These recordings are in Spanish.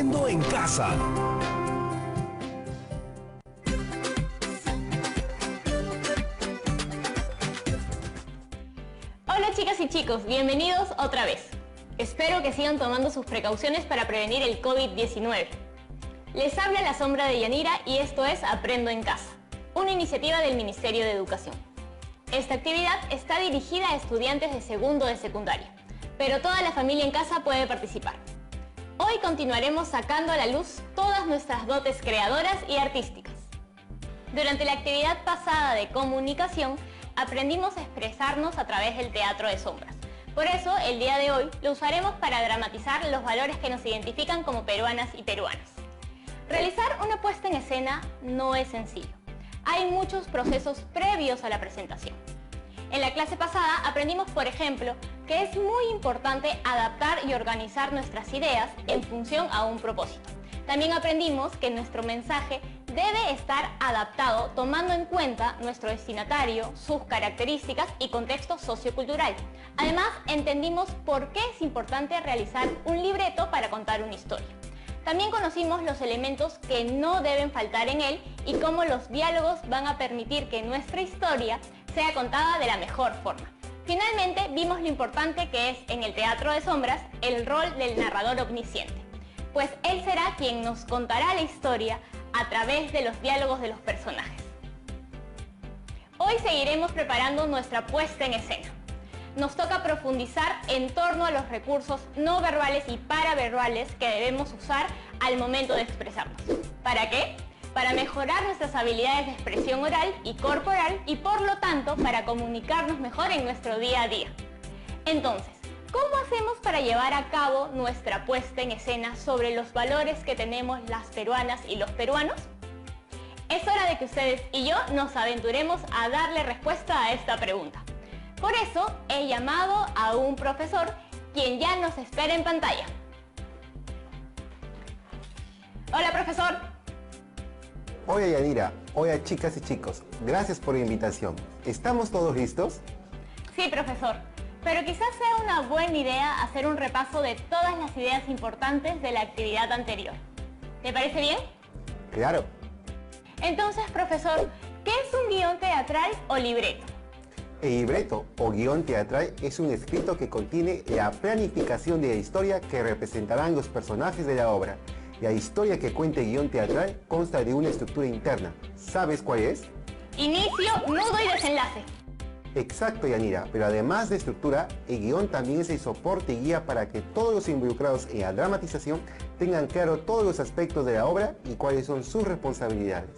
Aprendo en Casa. Hola chicas y chicos, bienvenidos otra vez. Espero que sigan tomando sus precauciones para prevenir el COVID-19. Les habla la sombra de Yanira y esto es Aprendo en Casa, una iniciativa del Ministerio de Educación. Esta actividad está dirigida a estudiantes de segundo de secundaria, pero toda la familia en casa puede participar. Hoy continuaremos sacando a la luz todas nuestras dotes creadoras y artísticas. Durante la actividad pasada de comunicación, aprendimos a expresarnos a través del teatro de sombras. Por eso, el día de hoy lo usaremos para dramatizar los valores que nos identifican como peruanas y peruanos. Realizar una puesta en escena no es sencillo. Hay muchos procesos previos a la presentación. En la clase pasada aprendimos, por ejemplo, que es muy importante adaptar y organizar nuestras ideas en función a un propósito. También aprendimos que nuestro mensaje debe estar adaptado tomando en cuenta nuestro destinatario, sus características y contexto sociocultural. Además, entendimos por qué es importante realizar un libreto para contar una historia. También conocimos los elementos que no deben faltar en él y cómo los diálogos van a permitir que nuestra historia sea contada de la mejor forma. Finalmente, vimos lo importante que es en el teatro de sombras el rol del narrador omnisciente, pues él será quien nos contará la historia a través de los diálogos de los personajes. Hoy seguiremos preparando nuestra puesta en escena. Nos toca profundizar en torno a los recursos no verbales y paraverbales que debemos usar al momento de expresarnos. ¿Para qué? Para mejorar nuestras habilidades de expresión oral y corporal y por lo tanto para comunicarnos mejor en nuestro día a día. Entonces, ¿cómo hacemos para llevar a cabo nuestra puesta en escena sobre los valores que tenemos las peruanas y los peruanos? Es hora de que ustedes y yo nos aventuremos a darle respuesta a esta pregunta. Por eso he llamado a un profesor quien ya nos espera en pantalla. Hola, profesor. Hola Yanira, hola chicas y chicos, gracias por la invitación. ¿Estamos todos listos? Sí, profesor. Pero quizás sea una buena idea hacer un repaso de todas las ideas importantes de la actividad anterior. ¿Te parece bien? Claro. Entonces, profesor, ¿qué es un guión teatral o libreto? El libreto o guión teatral es un escrito que contiene la planificación de la historia que representarán los personajes de la obra. La historia que cuenta el guión teatral consta de una estructura interna. ¿Sabes cuál es? Inicio, nudo y desenlace. Exacto, Yanira, pero además de estructura, el guión también es el soporte y guía para que todos los involucrados en la dramatización tengan claro todos los aspectos de la obra y cuáles son sus responsabilidades.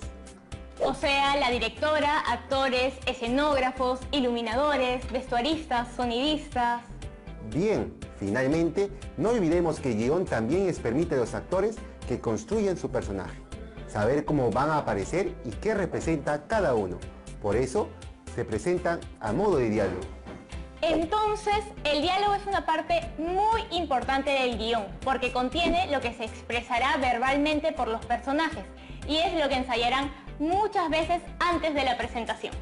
O sea, la directora, actores, escenógrafos, iluminadores, vestuaristas, sonidistas. Bien, finalmente, no olvidemos que el guión también les permite a los actores que construyan su personaje, saber cómo van a aparecer y qué representa cada uno. Por eso, se presentan a modo de diálogo. Entonces, el diálogo es una parte muy importante del guión, porque contiene lo que se expresará verbalmente por los personajes y es lo que ensayarán muchas veces antes de la presentación.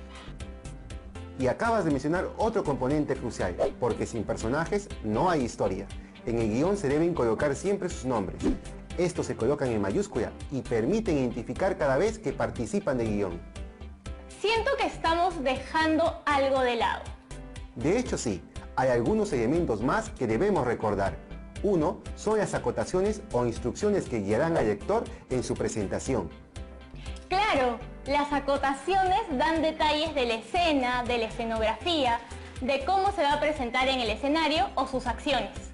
Y acabas de mencionar otro componente crucial, porque sin personajes no hay historia. En el guión se deben colocar siempre sus nombres. Estos se colocan en mayúscula y permiten identificar cada vez que participan del guión. Siento que estamos dejando algo de lado. De hecho sí, hay algunos elementos más que debemos recordar. Uno son las acotaciones o instrucciones que guiarán al lector en su presentación. Claro, las acotaciones dan detalles de la escena, de la escenografía, de cómo se va a presentar en el escenario o sus acciones.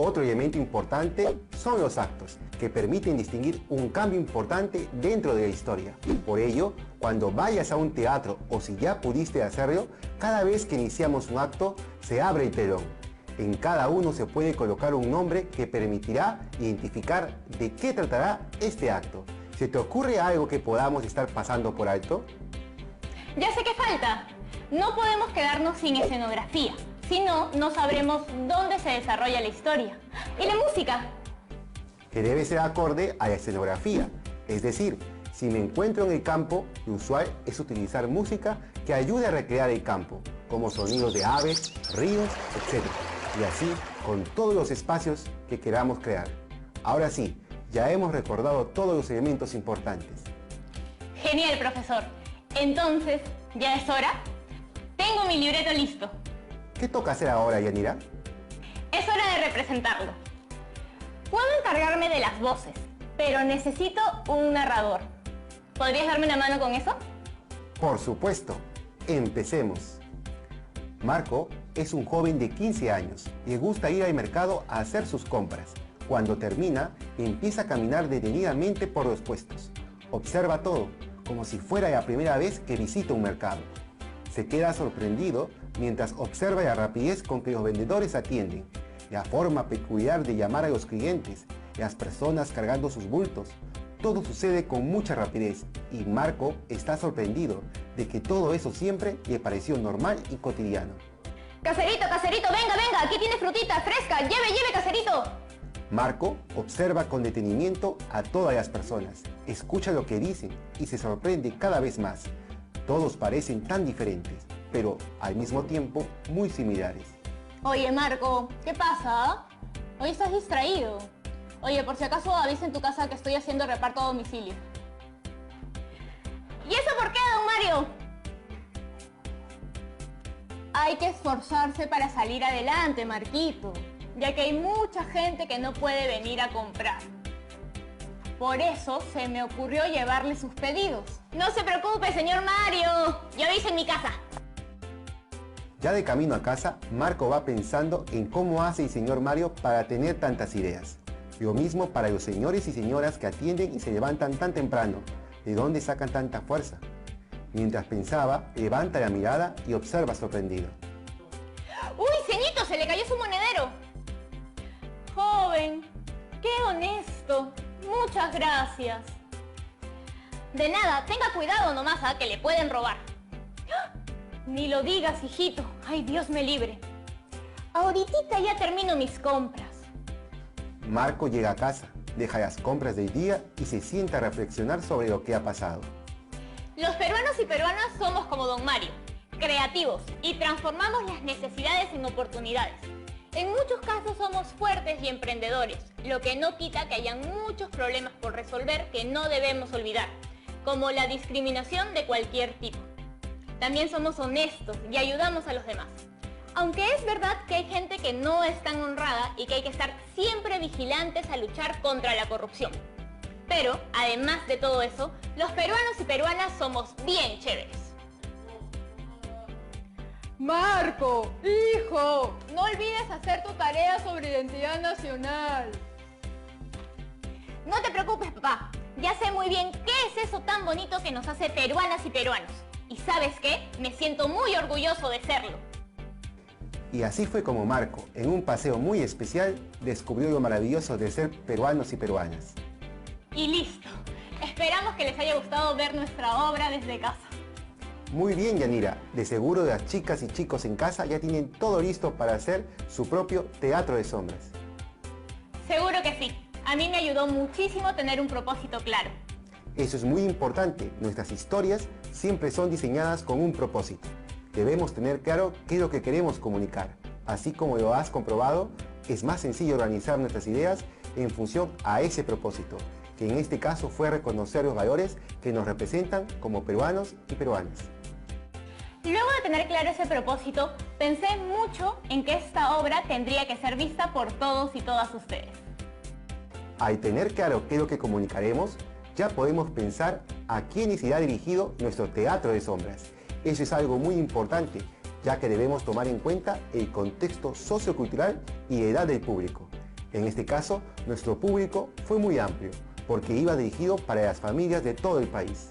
Otro elemento importante son los actos, que permiten distinguir un cambio importante dentro de la historia. Por ello, cuando vayas a un teatro o si ya pudiste hacerlo, cada vez que iniciamos un acto, se abre el telón. En cada uno se puede colocar un nombre que permitirá identificar de qué tratará este acto. ¿Se te ocurre algo que podamos estar pasando por alto? Ya sé que falta. No podemos quedarnos sin escenografía. Si no, no sabremos dónde se desarrolla la historia. ¿Y la música? Que debe ser acorde a la escenografía. Es decir, si me encuentro en el campo, lo usual es utilizar música que ayude a recrear el campo, como sonidos de aves, ríos, etc. Y así con todos los espacios que queramos crear. Ahora sí, Ya hemos recordado todos los elementos importantes. Genial, profesor. Entonces, ¿ya es hora? Tengo mi libreto listo. ¿Qué toca hacer ahora, Yanira? Es hora de representarlo. Puedo encargarme de las voces, pero necesito un narrador. ¿Podrías darme una mano con eso? Por supuesto. Empecemos. Marco es un joven de 15 años. Le gusta ir al mercado a hacer sus compras. Cuando termina, empieza a caminar detenidamente por los puestos. Observa todo, como si fuera la primera vez que visita un mercado. Se queda sorprendido mientras observa la rapidez con que los vendedores atienden, la forma peculiar de llamar a los clientes, las personas cargando sus bultos. Todo sucede con mucha rapidez y Marco está sorprendido de que todo eso siempre le pareció normal y cotidiano. Caserito, caserito, venga, venga, aquí tiene frutita fresca, lleve, lleve, caserito. Marco observa con detenimiento a todas las personas, escucha lo que dicen y se sorprende cada vez más. Todos parecen tan diferentes, pero al mismo tiempo muy similares. Oye, Marco, ¿qué pasa? Hoy estás distraído. Oye, por si acaso avisa en tu casa que estoy haciendo reparto a domicilio. ¿Y eso por qué, don Mario? Hay que esforzarse para salir adelante, Marquito, ya que hay mucha gente que no puede venir a comprar. Por eso se me ocurrió llevarle sus pedidos. No se preocupe, señor Mario, yo avise en mi casa. Ya de camino a casa, Marco va pensando en cómo hace el señor Mario para tener tantas ideas. Lo mismo para los señores y señoras que atienden y se levantan tan temprano. ¿De dónde sacan tanta fuerza? Mientras pensaba, levanta la mirada y observa sorprendido. ¡Uy, ceñito! ¡Se le cayó su monedero! Joven, qué honesto. Muchas gracias. De nada, tenga cuidado nomás, que le pueden robar. ¡Ah! Ni lo digas, hijito. Ay, Dios me libre. Ahorita ya termino mis compras. Marco llega a casa, deja las compras del día y se sienta a reflexionar sobre lo que ha pasado. Los peruanos y peruanas somos como don Mario, creativos y transformamos las necesidades en oportunidades. En muchos casos somos fuertes y emprendedores, lo que no quita que hayan muchos problemas por resolver que no debemos olvidar, como la discriminación de cualquier tipo. También somos honestos y ayudamos a los demás. Aunque es verdad que hay gente que no es tan honrada y que hay que estar siempre vigilantes a luchar contra la corrupción. Pero, además de todo eso, los peruanos y peruanas somos bien chéveres. Marco, hijo, no olvides hacer tu tarea sobre identidad nacional. No te preocupes, papá. Ya sé muy bien qué es eso tan bonito que nos hace peruanas y peruanos. Y ¿sabes qué? Me siento muy orgulloso de serlo. Y así fue como Marco, en un paseo muy especial, descubrió lo maravilloso de ser peruanos y peruanas. Y listo. Esperamos que les haya gustado ver nuestra obra desde casa. Muy bien, Yanira. De seguro las chicas y chicos en casa ya tienen todo listo para hacer su propio teatro de sombras. Seguro que sí. A mí me ayudó muchísimo tener un propósito claro. Eso es muy importante. Nuestras historias siempre son diseñadas con un propósito. Debemos tener claro qué es lo que queremos comunicar. Así como lo has comprobado, es más sencillo organizar nuestras ideas en función a ese propósito, que en este caso fue reconocer los valores que nos representan como peruanos y peruanas. Luego de tener claro ese propósito, pensé mucho en que esta obra tendría que ser vista por todos y todas ustedes. Al tener claro qué es lo que comunicaremos, ya podemos pensar a quiénes irá dirigido nuestro teatro de sombras. Eso es algo muy importante, ya que debemos tomar en cuenta el contexto sociocultural y edad del público. En este caso, nuestro público fue muy amplio, porque iba dirigido para las familias de todo el país.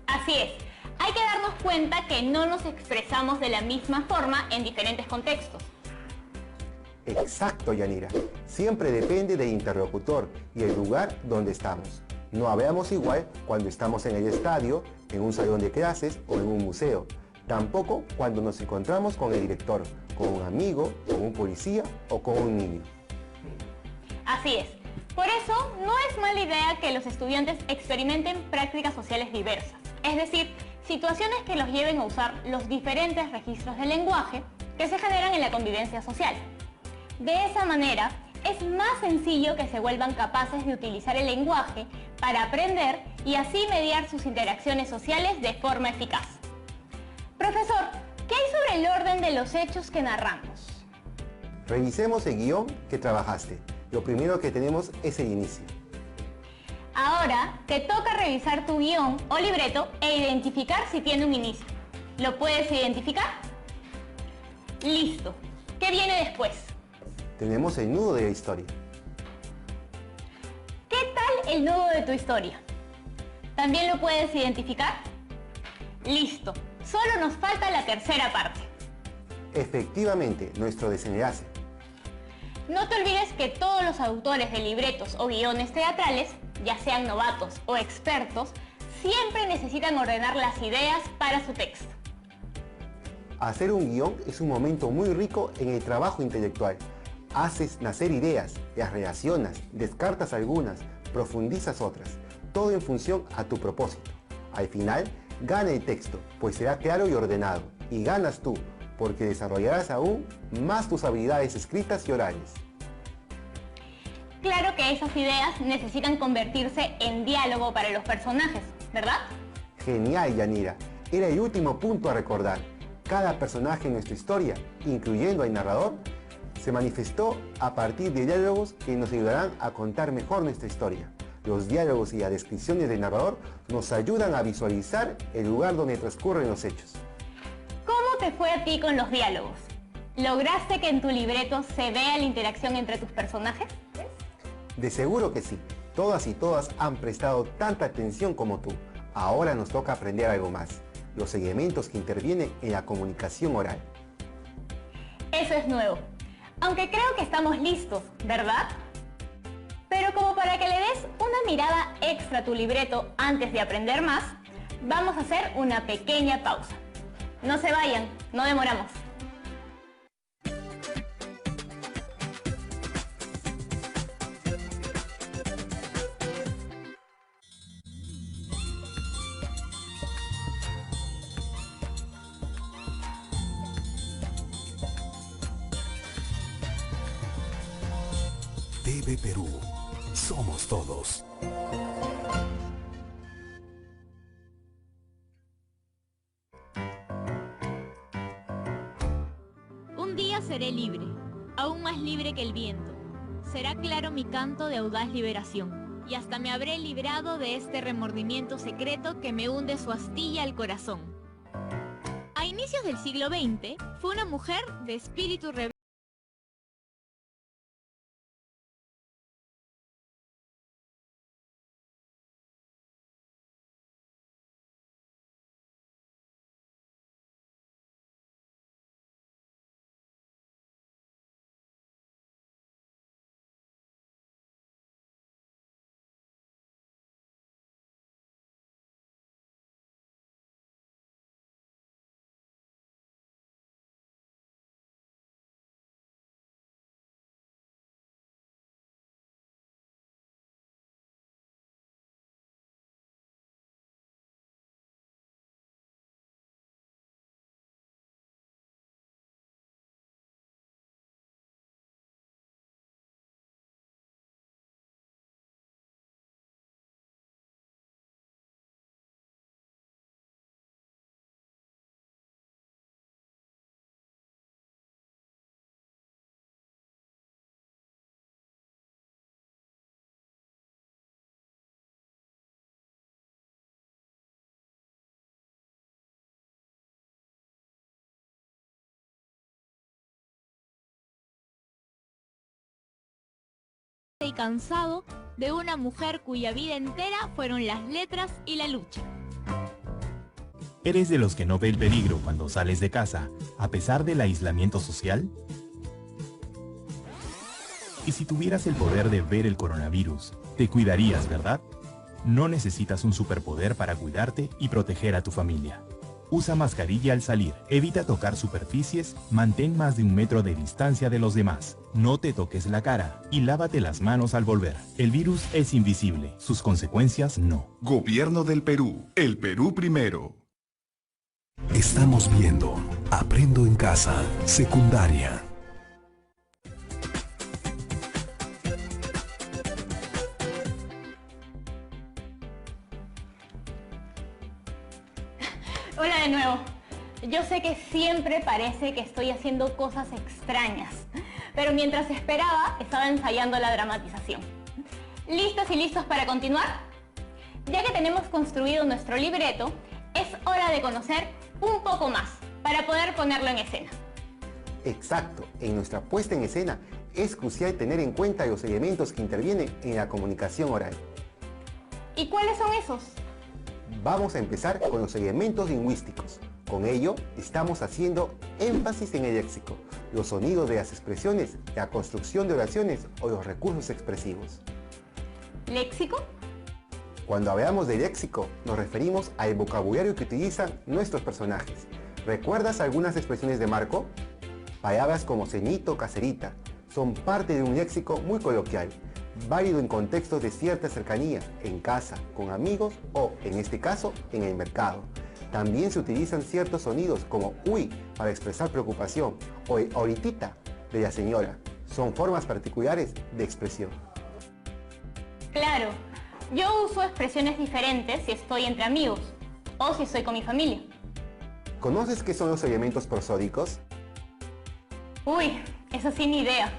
Así es, hay que darnos cuenta que no nos expresamos de la misma forma en diferentes contextos. Exacto, Yanira. Siempre depende del interlocutor y el lugar donde estamos. No hablamos igual cuando estamos en el estadio, en un salón de clases o en un museo. Tampoco cuando nos encontramos con el director, con un amigo, con un policía o con un niño. Así es. Por eso, no es mala idea que los estudiantes experimenten prácticas sociales diversas. Es decir, situaciones que los lleven a usar los diferentes registros del lenguaje que se generan en la convivencia social. De esa manera, es más sencillo que se vuelvan capaces de utilizar el lenguaje para aprender y así mediar sus interacciones sociales de forma eficaz. Profesor, ¿qué hay sobre el orden de los hechos que narramos? Revisemos el guión que trabajaste. Lo primero que tenemos es el inicio. Ahora te toca revisar tu guión o libreto e identificar si tiene un inicio. ¿Lo puedes identificar? Listo. ¿Qué viene después? Tenemos el nudo de la historia. ¿Qué tal el nudo de tu historia? ¿También lo puedes identificar? Listo. Solo nos falta la tercera parte. Efectivamente, nuestro desenlace. No te olvides que todos los autores de libretos o guiones teatrales, ya sean novatos o expertos, siempre necesitan ordenar las ideas para su texto. Hacer un guión es un momento muy rico en el trabajo intelectual. Haces nacer ideas, las relacionas, descartas algunas, profundizas otras, todo en función a tu propósito. Al final, gana el texto, pues será claro y ordenado, y ganas tú, porque desarrollarás aún más tus habilidades escritas y orales. Claro que esas ideas necesitan convertirse en diálogo para los personajes, ¿verdad? Genial, Yanira. Era el último punto a recordar. Cada personaje en nuestra historia, incluyendo al narrador, se manifestó a partir de diálogos que nos ayudarán a contar mejor nuestra historia. Los diálogos y las descripciones del narrador nos ayudan a visualizar el lugar donde transcurren los hechos. ¿Cómo te fue a ti con los diálogos? ¿Lograste que en tu libreto se vea la interacción entre tus personajes? De seguro que sí. Todas y todas han prestado tanta atención como tú. Ahora nos toca aprender algo más. Los elementos que intervienen en la comunicación oral. Eso es nuevo. Aunque creo que estamos listos, ¿verdad? Pero como para que le des una mirada extra a tu libreto antes de aprender más, vamos a hacer una pequeña pausa. No se vayan, no demoramos. TV Perú. Somos todos. Un día seré libre, aún más libre que el viento. Será claro mi canto de audaz liberación, y hasta me habré librado de este remordimiento secreto que me hunde su astilla al corazón. A inicios del siglo XX, fue una mujer de espíritu rebelde y cansado de una mujer cuya vida entera fueron las letras y la lucha. ¿Eres de los que no ve el peligro cuando sales de casa, a pesar del aislamiento social? Y si tuvieras el poder de ver el coronavirus, te cuidarías, ¿verdad? No necesitas un superpoder para cuidarte y proteger a tu familia. Usa mascarilla al salir, evita tocar superficies, mantén más de 1 metro de distancia de los demás, no te toques la cara y lávate las manos al volver. El virus es invisible, sus consecuencias no. Gobierno del Perú. El Perú primero. Estamos viendo Aprendo en Casa, secundaria. nuevo. Yo sé que siempre parece que estoy haciendo cosas extrañas, pero mientras esperaba, estaba ensayando la dramatización. ¿Listas y listos para continuar? Ya que tenemos construido nuestro libreto, es hora de conocer un poco más para poder ponerlo en escena. Exacto, en nuestra puesta en escena es crucial tener en cuenta los elementos que intervienen en la comunicación oral. ¿Y cuáles son esos? Vamos a empezar con los elementos lingüísticos. Con ello, estamos haciendo énfasis en el léxico, los sonidos de las expresiones, la construcción de oraciones o los recursos expresivos. ¿Léxico? Cuando hablamos de léxico, nos referimos al vocabulario que utilizan nuestros personajes. ¿Recuerdas algunas expresiones de Marco? Palabras como ceñito, caserita, son parte de un léxico muy coloquial, válido en contextos de cierta cercanía, en casa, con amigos o, en este caso, en el mercado. También se utilizan ciertos sonidos como uy para expresar preocupación o el ahoritita de la señora. Son formas particulares de expresión. Claro, yo uso expresiones diferentes si estoy entre amigos o si estoy con mi familia. ¿Conoces qué son los elementos prosódicos? Uy, eso sí ni idea.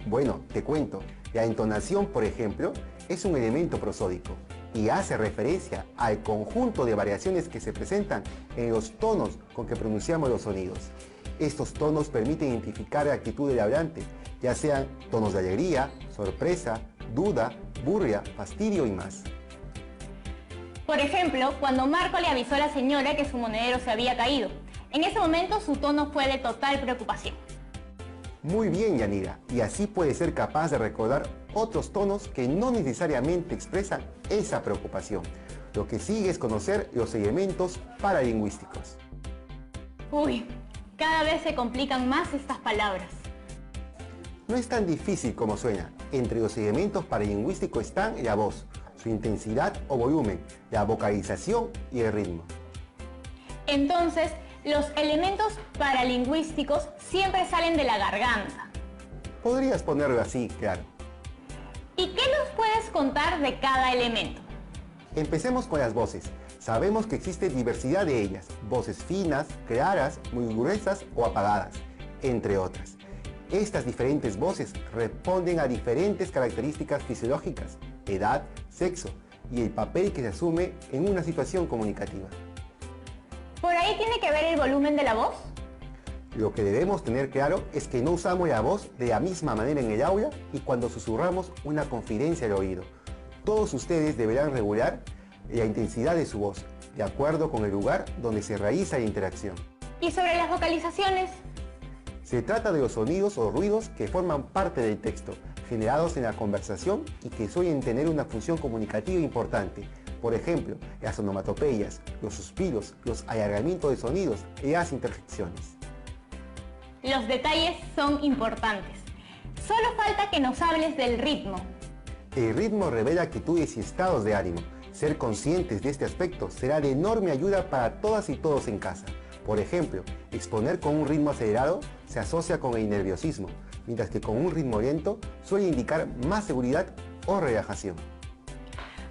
Bueno, te cuento. La entonación, por ejemplo, es un elemento prosódico y hace referencia al conjunto de variaciones que se presentan en los tonos con que pronunciamos los sonidos. Estos tonos permiten identificar la actitud del hablante, ya sean tonos de alegría, sorpresa, duda, burla, fastidio y más. Por ejemplo, cuando Marco le avisó a la señora que su monedero se había caído. En ese momento su tono fue de total preocupación. Muy bien, Yanira, y así puedes ser capaz de recordar otros tonos que no necesariamente expresan esa preocupación. Lo que sigue es conocer los elementos paralingüísticos. Uy, cada vez se complican más estas palabras. No es tan difícil como suena. Entre los elementos paralingüísticos están la voz, su intensidad o volumen, la vocalización y el ritmo. Entonces, los elementos paralingüísticos siempre salen de la garganta. Podrías ponerlo así, claro. ¿Y qué nos puedes contar de cada elemento? Empecemos con las voces. Sabemos que existe diversidad de ellas, voces finas, claras, muy gruesas o apagadas, entre otras. Estas diferentes voces responden a diferentes características fisiológicas, edad, sexo y el papel que se asume en una situación comunicativa. ¿Por ahí tiene que ver el volumen de la voz? Lo que debemos tener claro es que no usamos la voz de la misma manera en el aula y cuando susurramos una confidencia al oído. Todos ustedes deberán regular la intensidad de su voz, de acuerdo con el lugar donde se realiza la interacción. ¿Y sobre las vocalizaciones? Se trata de los sonidos o ruidos que forman parte del texto, generados en la conversación y que suelen tener una función comunicativa importante. Por ejemplo, las onomatopeyas, los suspiros, los alargamientos de sonidos y las interjecciones. Los detalles son importantes. Solo falta que nos hables del ritmo. El ritmo revela actitudes y estados de ánimo. Ser conscientes de este aspecto será de enorme ayuda para todas y todos en casa. Por ejemplo, exponer con un ritmo acelerado se asocia con el nerviosismo, mientras que con un ritmo lento suele indicar más seguridad o relajación.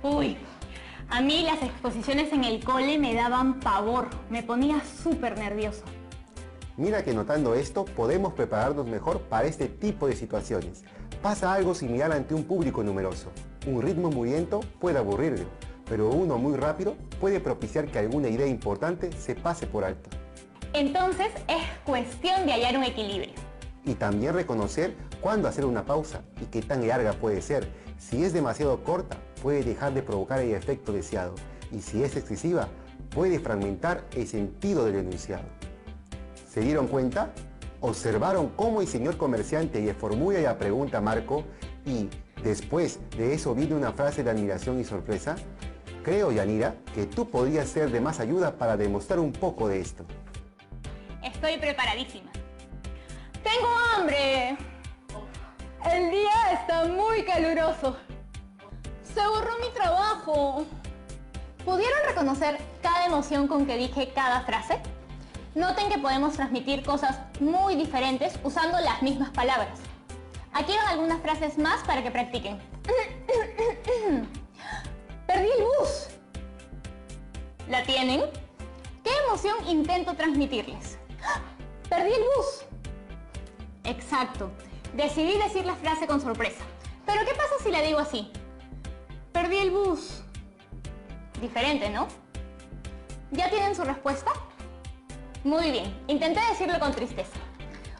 Uy, a mí las exposiciones en el cole me daban pavor, me ponía súper nervioso. Mira que notando esto podemos prepararnos mejor para este tipo de situaciones. Pasa algo similar ante un público numeroso. Un ritmo muy lento puede aburrirlo, pero uno muy rápido puede propiciar que alguna idea importante se pase por alto. Entonces es cuestión de hallar un equilibrio. Y también reconocer cuándo hacer una pausa y qué tan larga puede ser. Si es demasiado corta, puede dejar de provocar el efecto deseado. Y si es excesiva, puede fragmentar el sentido del enunciado. ¿Se dieron cuenta? ¿Observaron cómo el señor comerciante le formula la pregunta a Marco y después de eso viene una frase de admiración y sorpresa? Creo, Yanira, que tú podrías ser de más ayuda para demostrar un poco de esto. Estoy preparadísima. ¡Tengo hambre! El día está muy caluroso. Se borró mi trabajo. ¿Pudieron reconocer cada emoción con que dije cada frase? Noten que podemos transmitir cosas muy diferentes usando las mismas palabras. Aquí van algunas frases más para que practiquen. Perdí el bus. ¿La tienen? ¿Qué emoción intento transmitirles? ¡Ah! ¡Perdí el bus! Exacto. Decidí decir la frase con sorpresa. Pero ¿qué pasa si la digo así? Perdí el bus. Diferente, ¿no? ¿Ya tienen su respuesta? Muy bien. Intenté decirlo con tristeza.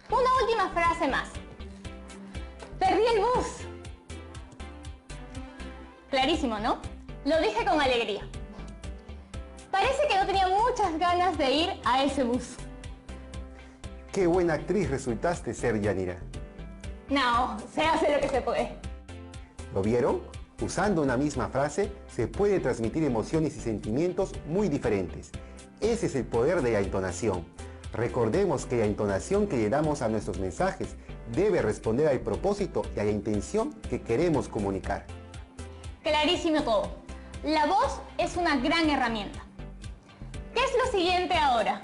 Una última frase más. Perdí el bus. Clarísimo, ¿no? Lo dije con alegría. Parece que no tenía muchas ganas de ir a ese bus. Qué buena actriz resultaste ser, Yanira. No, se hace lo que se puede. ¿Lo vieron? Usando una misma frase se puede transmitir emociones y sentimientos muy diferentes. Ese es el poder de la entonación. Recordemos que la entonación que le damos a nuestros mensajes debe responder al propósito y a la intención que queremos comunicar. Clarísimo todo. La voz es una gran herramienta. ¿Qué es lo siguiente ahora?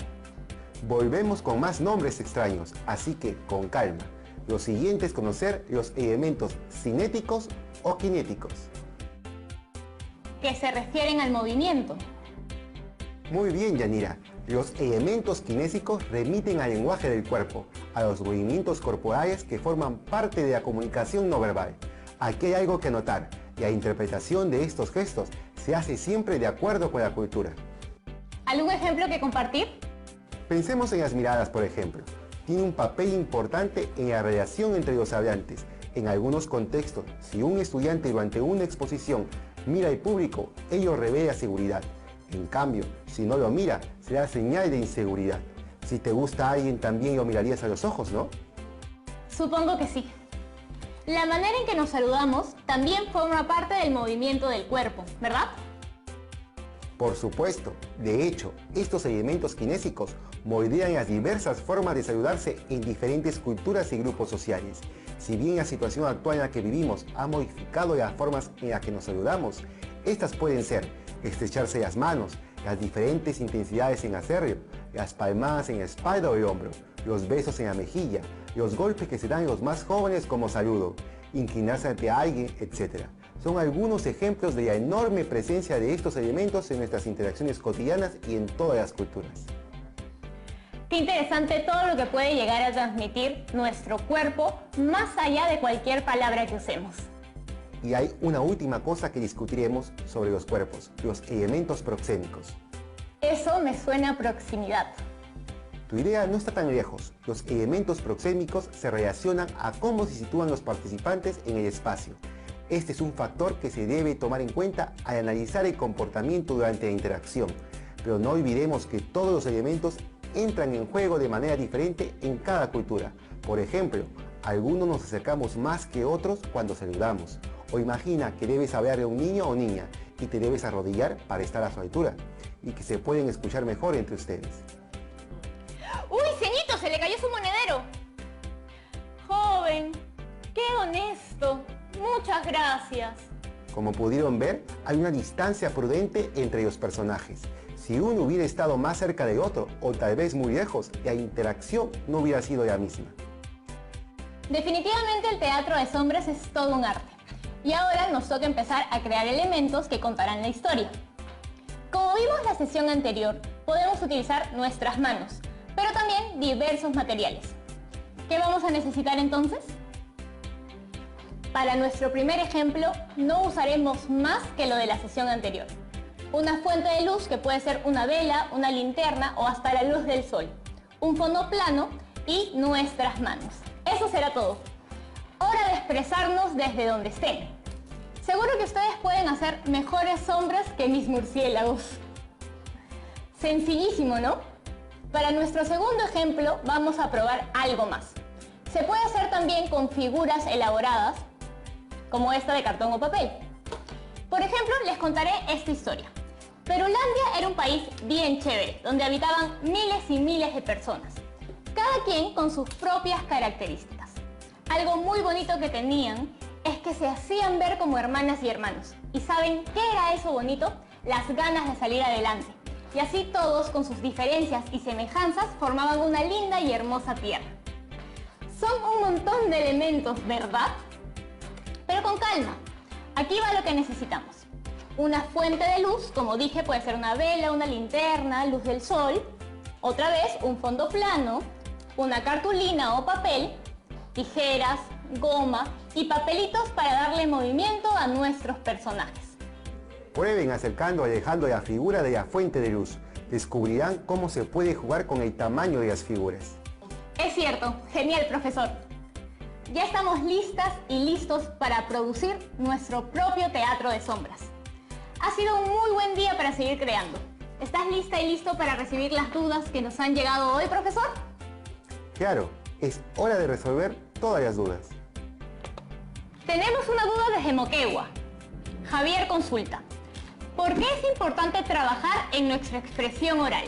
Volvemos con más nombres extraños, así que con calma. Lo siguiente es conocer los elementos cinéticos o kinéticos. Que se refieren al movimiento. Muy bien, Yanira. Los elementos kinésicos remiten al lenguaje del cuerpo, a los movimientos corporales que forman parte de la comunicación no verbal. Aquí hay algo que notar. La interpretación de estos gestos se hace siempre de acuerdo con la cultura. ¿Algún ejemplo que compartir? Pensemos en las miradas, por ejemplo. Tiene un papel importante en la relación entre los hablantes. En algunos contextos, si un estudiante durante una exposición mira al público, ello revela seguridad. En cambio, si no lo mira, será señal de inseguridad. Si te gusta a alguien, también lo mirarías a los ojos, ¿no? Supongo que sí. La manera en que nos saludamos también forma parte del movimiento del cuerpo, ¿verdad? Por supuesto. De hecho, estos elementos kinésicos moldean las diversas formas de saludarse en diferentes culturas y grupos sociales. Si bien la situación actual en la que vivimos ha modificado las formas en las que nos saludamos, estas pueden ser estrecharse las manos, las diferentes intensidades en hacerlo, las palmadas en la espalda o el hombro, los besos en la mejilla, los golpes que se dan los más jóvenes como saludo, inclinarse ante alguien, etc. Son algunos ejemplos de la enorme presencia de estos elementos en nuestras interacciones cotidianas y en todas las culturas. Qué interesante todo lo que puede llegar a transmitir nuestro cuerpo más allá de cualquier palabra que usemos. Y hay una última cosa que discutiremos sobre los cuerpos, los elementos proxémicos. Eso me suena a proximidad. Tu idea no está tan lejos. Los elementos proxémicos se relacionan a cómo se sitúan los participantes en el espacio. Este es un factor que se debe tomar en cuenta al analizar el comportamiento durante la interacción. Pero no olvidemos que todos los elementos entran en juego de manera diferente en cada cultura. Por ejemplo, algunos nos acercamos más que otros cuando saludamos. O imagina que debes hablarle a un niño o niña y te debes arrodillar para estar a su altura y que se pueden escuchar mejor entre ustedes. ¡Uy, ceñito! ¡Se le cayó su monedero! Joven, qué honesto. Muchas gracias. Como pudieron ver, hay una distancia prudente entre los personajes. Si uno hubiera estado más cerca del otro o tal vez muy lejos, la interacción no hubiera sido la misma. Definitivamente el teatro de sombras es todo un arte. Y ahora nos toca empezar a crear elementos que contarán la historia. Como vimos la sesión anterior, podemos utilizar nuestras manos, pero también diversos materiales. ¿Qué vamos a necesitar entonces? Para nuestro primer ejemplo, no usaremos más que lo de la sesión anterior. Una fuente de luz que puede ser una vela, una linterna o hasta la luz del sol. Un fondo plano y nuestras manos. Eso será todo. Hora de expresarnos desde donde estén. Seguro que ustedes pueden hacer mejores sombras que mis murciélagos. Sencillísimo, ¿no? Para nuestro segundo ejemplo vamos a probar algo más. Se puede hacer también con figuras elaboradas, como esta de cartón o papel. Por ejemplo, les contaré esta historia. Perulandia era un país bien chévere, donde habitaban miles y miles de personas, cada quien con sus propias características. Algo muy bonito que tenían es que se hacían ver como hermanas y hermanos. ¿Y saben qué era eso bonito? Las ganas de salir adelante. Y así todos, con sus diferencias y semejanzas, formaban una linda y hermosa tierra. Son un montón de elementos, ¿verdad? Pero con calma. Aquí va lo que necesitamos. Una fuente de luz, como dije, puede ser una vela, una linterna, luz del sol. Otra vez un fondo plano, una cartulina o papel, tijeras, goma y papelitos para darle movimiento a nuestros personajes. Prueben acercando o alejando la figura de la fuente de luz. Descubrirán cómo se puede jugar con el tamaño de las figuras. Es cierto, genial, profesor. Ya estamos listas y listos para producir nuestro propio teatro de sombras. Ha sido un muy buen día para seguir creando. ¿Estás lista y listo para recibir las dudas que nos han llegado hoy, profesor? Claro, es hora de resolver todas las dudas. Tenemos una duda desde Moquegua. Javier consulta: ¿por qué es importante trabajar en nuestra expresión oral?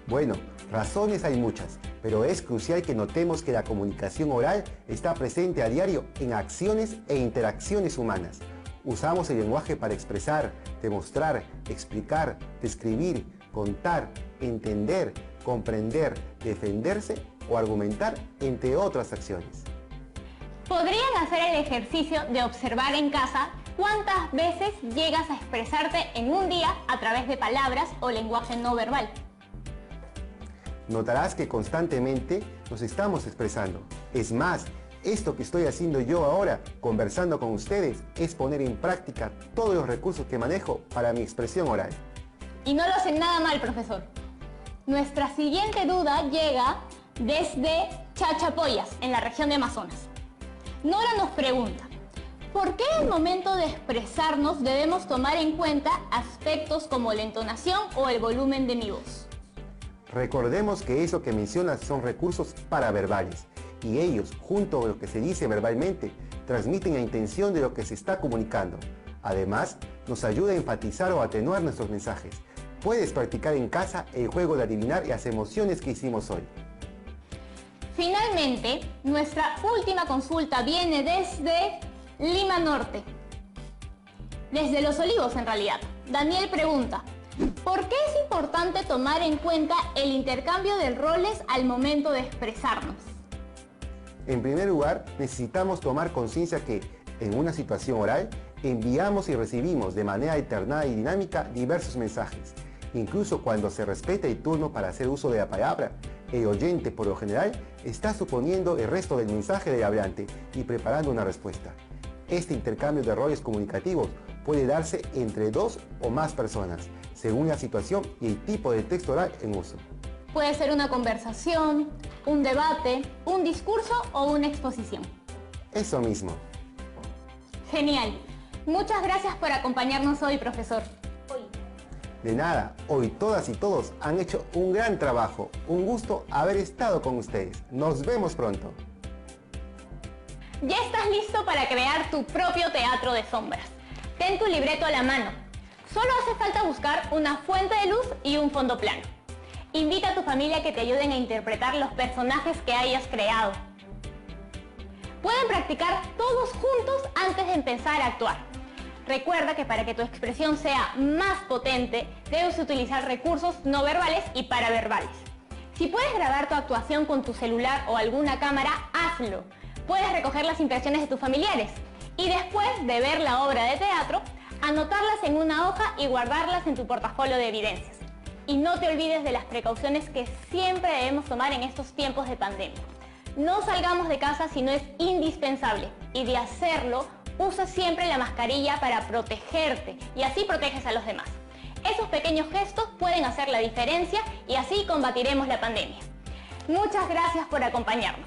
Bueno, razones hay muchas, pero es crucial que notemos que la comunicación oral está presente a diario en acciones e interacciones humanas. Usamos el lenguaje para expresar, demostrar, explicar, describir, contar, entender, comprender, defenderse o argumentar, entre otras acciones. ¿Podrían hacer el ejercicio de observar en casa cuántas veces llegas a expresarte en un día a través de palabras o lenguaje no verbal? Notarás que constantemente nos estamos expresando. Es más, esto que estoy haciendo yo ahora, conversando con ustedes, es poner en práctica todos los recursos que manejo para mi expresión oral. Y no lo hacen nada mal, profesor. Nuestra siguiente duda llega desde Chachapoyas, en la región de Amazonas. Nora nos pregunta: ¿por qué al momento de expresarnos debemos tomar en cuenta aspectos como la entonación o el volumen de mi voz? Recordemos que eso que mencionas son recursos paraverbales y ellos, junto con lo que se dice verbalmente, transmiten la intención de lo que se está comunicando. Además, nos ayuda a enfatizar o atenuar nuestros mensajes. Puedes practicar en casa el juego de adivinar las emociones que hicimos hoy. Finalmente, nuestra última consulta viene desde Lima Norte. Desde Los Olivos, en realidad. Daniel pregunta: ¿por qué es importante tomar en cuenta el intercambio de roles al momento de expresarnos? En primer lugar, necesitamos tomar conciencia que, en una situación oral, enviamos y recibimos de manera alternada y dinámica diversos mensajes. Incluso cuando se respeta el turno para hacer uso de la palabra, el oyente, por lo general, está suponiendo el resto del mensaje del hablante y preparando una respuesta. Este intercambio de roles comunicativos puede darse entre dos o más personas, según la situación y el tipo de texto oral en uso. Puede ser una conversación, un debate, un discurso o una exposición. Eso mismo. Genial. Muchas gracias por acompañarnos hoy, profesor. De nada, hoy todas y todos han hecho un gran trabajo. Un gusto haber estado con ustedes. Nos vemos pronto. Ya estás listo para crear tu propio teatro de sombras. Ten tu libreto a la mano. Solo hace falta buscar una fuente de luz y un fondo plano. Invita a tu familia a que te ayuden a interpretar los personajes que hayas creado. Pueden practicar todos juntos antes de empezar a actuar. Recuerda que para que tu expresión sea más potente, debes utilizar recursos no verbales y paraverbales. Si puedes grabar tu actuación con tu celular o alguna cámara, hazlo. Puedes recoger las impresiones de tus familiares y después de ver la obra de teatro, anotarlas en una hoja y guardarlas en tu portafolio de evidencias. Y no te olvides de las precauciones que siempre debemos tomar en estos tiempos de pandemia. No salgamos de casa si no es indispensable y de hacerlo, usa siempre la mascarilla para protegerte y así proteges a los demás. Esos pequeños gestos pueden hacer la diferencia y así combatiremos la pandemia. Muchas gracias por acompañarnos.